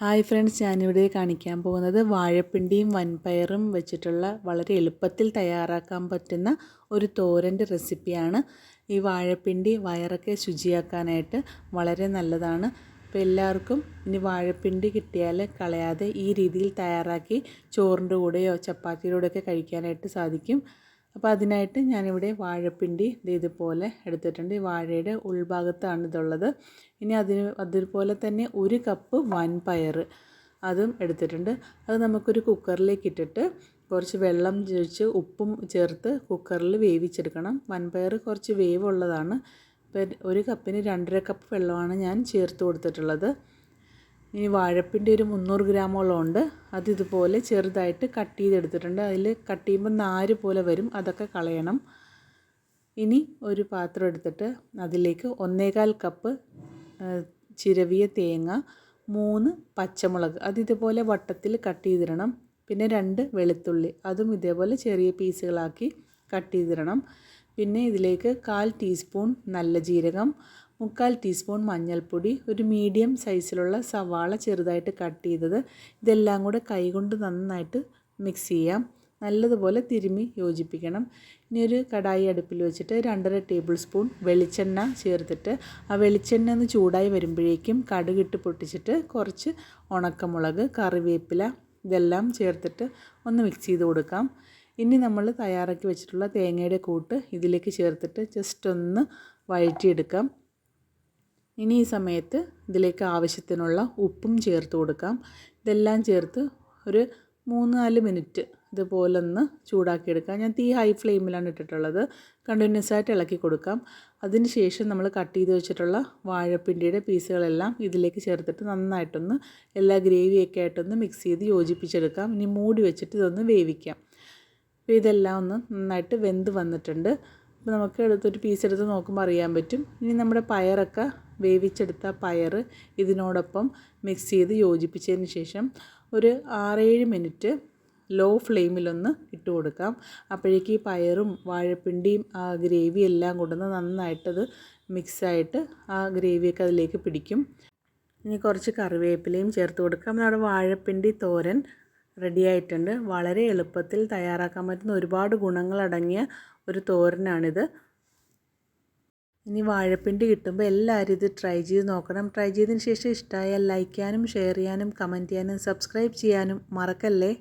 Hi friends, ഞാനിവിടെ കാണിക്കാൻ പോകുന്നത് വാഴപ്പിണ്ടിയും വൻപയറും വെച്ചിട്ടുള്ള വളരെ എളുപ്പത്തിൽ തയ്യാറാക്കാൻ പറ്റുന്ന ഒരു തോരൻ്റെ റെസിപ്പിയാണ്. ഈ വാഴപ്പിണ്ടി വയറൊക്കെ ശുചിയാക്കാനായിട്ട് വളരെ നല്ലതാണ്. അപ്പോൾ എല്ലാവർക്കും ഇനി വാഴപ്പിണ്ടി കിട്ടിയാൽ കളയാതെ ഈ രീതിയിൽ തയ്യാറാക്കി ചോറിൻ്റെ കൂടെയോ ചപ്പാത്തിയുടെ കൂടെയൊക്കെ കഴിക്കാനായിട്ട് സാധിക്കും. അപ്പോൾ അതിനായിട്ട് ഞാനിവിടെ വാഴപ്പിണ്ടി ഇതുപോലെ എടുത്തിട്ടുണ്ട്. ഈ വാഴയുടെ ഉൾഭാഗത്താണ് ഇതുള്ളത്. ഇനി അതുപോലെ തന്നെ 1 കപ്പ് വൻപയർ അതും എടുത്തിട്ടുണ്ട്. അത് നമുക്കൊരു കുക്കറിലേക്ക് ഇട്ടിട്ട് കുറച്ച് വെള്ളം ഒഴിച്ച് ഉപ്പും ചേർത്ത് കുക്കറിൽ വേവിച്ചെടുക്കണം. വൻപയർ കുറച്ച് വേവുള്ളതാണ്. അപ്പോൾ 1 കപ്പിന് 2.5 കപ്പ് വെള്ളമാണ് ഞാൻ ചേർത്ത് കൊടുത്തിട്ടുള്ളത്. ഇനി വാഴപ്പിണ്ടി ഒരു 300 ഗ്രാമോളം ഉണ്ട്. അത് ഇതുപോലെ ചെറുതായിട്ട് കട്ട് ചെയ്തെടുത്തിട്ടുണ്ട്. അതിൽ കട്ട് ചെയ്യുമ്പോൾ നാര് പോലെ വരും, അതൊക്കെ കളയണം. ഇനി ഒരു പാത്രം എടുത്തിട്ട് അതിലേക്ക് 1.25 കപ്പ് ചിരവിയ തേങ്ങ, 3 പച്ചമുളക് അത് ഇതുപോലെ വട്ടത്തിൽ കട്ട് ചെയ്തിടണം. പിന്നെ 2 വെളുത്തുള്ളി അതും ഇതേപോലെ ചെറിയ പീസുകളാക്കി കട്ട് ചെയ്തിടണം. പിന്നെ ഇതിലേക്ക് 1/4 ടീസ്പൂൺ നല്ല ജീരകം, 3/4 ടീസ്പൂൺ മഞ്ഞൾപ്പൊടി, ഒരു മീഡിയം സൈസിലുള്ള സവാള ചെറുതായിട്ട് കട്ട് ചെയ്തത്, ഇതെല്ലാം കൂടെ കൈകൊണ്ട് നന്നായിട്ട് മിക്സ് ചെയ്യാം. നല്ലതുപോലെ തിരുമ്മി യോജിപ്പിക്കണം. ഇനി ഒരു കടായി അടുപ്പിൽ വെച്ചിട്ട് 2.5 ടേബിൾ സ്പൂൺ വെളിച്ചെണ്ണ ചേർത്തിട്ട് ആ വെളിച്ചെണ്ണ ഒന്ന് ചൂടായി വരുമ്പോഴേക്കും കടുകിട്ട് പൊട്ടിച്ചിട്ട് കുറച്ച് ഉണക്കമുളക്, കറിവേപ്പില ഇതെല്ലാം ചേർത്തിട്ട് ഒന്ന് മിക്സ് ചെയ്ത് കൊടുക്കാം. ഇനി നമ്മൾ തയ്യാറാക്കി വെച്ചിട്ടുള്ള തേങ്ങയുടെ കൂട്ട് ഇതിലേക്ക് ചേർത്തിട്ട് ജസ്റ്റ് ഒന്ന് വഴറ്റിയെടുക്കാം. ഇനി ഈ സമയത്ത് ഇതിലേക്ക് ആവശ്യത്തിനുള്ള ഉപ്പും ചേർത്ത് കൊടുക്കാം. ഇതെല്ലാം ചേർത്ത് ഒരു 3-4 മിനിറ്റ് ഇതുപോലെ ഒന്ന് ചൂടാക്കിയെടുക്കാം. ഞാൻ തീ ഹൈ ഫ്ലെയിമിലാണ് ഇട്ടിട്ടുള്ളത്. കണ്ടിന്യൂസ് ആയിട്ട് ഇളക്കി കൊടുക്കാം. അതിന് ശേഷം നമ്മൾ കട്ട് ചെയ്ത് വെച്ചിട്ടുള്ള വാഴപ്പിണ്ടിയുടെ പീസുകളെല്ലാം ഇതിലേക്ക് ചേർത്തിട്ട് നന്നായിട്ടൊന്ന് എല്ലാ ഗ്രേവിയൊക്കെ ആയിട്ടൊന്ന് മിക്സ് ചെയ്ത് യോജിപ്പിച്ചെടുക്കാം. ഇനി മൂടി വെച്ചിട്ട് ഇതൊന്ന് വേവിക്കാം. അപ്പോൾ ഇതെല്ലാം ഒന്ന് നന്നായിട്ട് വെന്ത് വന്നിട്ടുണ്ട്. അപ്പോൾ നമുക്ക് എടുത്തൊരു പീസ് എടുത്ത് നോക്കുമ്പോൾ അറിയാൻ പറ്റും. ഇനി നമ്മുടെ പയറൊക്കെ വേവിച്ചെടുത്ത പയർ ഇതിനോടൊപ്പം മിക്സ് ചെയ്ത് യോജിപ്പിച്ചതിന് ശേഷം ഒരു 6-7 മിനിറ്റ് ലോ ഫ്ലെയിമിലൊന്ന് ഇട്ട് കൊടുക്കാം. അപ്പോഴേക്ക് ഈ പയറും വാഴപ്പിണ്ടിയും ആ ഗ്രേവി എല്ലാം കൊണ്ടുവന്ന് നന്നായിട്ടത് മിക്സായിട്ട് ആ ഗ്രേവിയൊക്കെ അതിലേക്ക് പിടിക്കും. ഇനി കുറച്ച് കറിവേപ്പിലയും ചേർത്ത് കൊടുക്കാം. നമ്മുടെ വാഴപ്പിണ്ടി തോരൻ റെഡി ആയിട്ടുണ്ട്. വളരെ എളുപ്പത്തിൽ തയ്യാറാക്കാൻ പറ്റുന്ന ഒരുപാട് ഗുണങ്ങളടങ്ങിയ ഒരു തോരനാണിത്. ഇനി വാഴപ്പിണ്ടി കിട്ടുമ്പോൾ എല്ലാവരും ഇത് ട്രൈ ചെയ്ത് നോക്കണം. ട്രൈ ചെയ്തതിന് ശേഷം ഇഷ്ടമായാൽ ലൈക്ക് ചെയ്യാനും ഷെയർ ചെയ്യാനും കമൻറ്റ് ചെയ്യാനും സബ്സ്ക്രൈബ് ചെയ്യാനും മറക്കല്ലേ.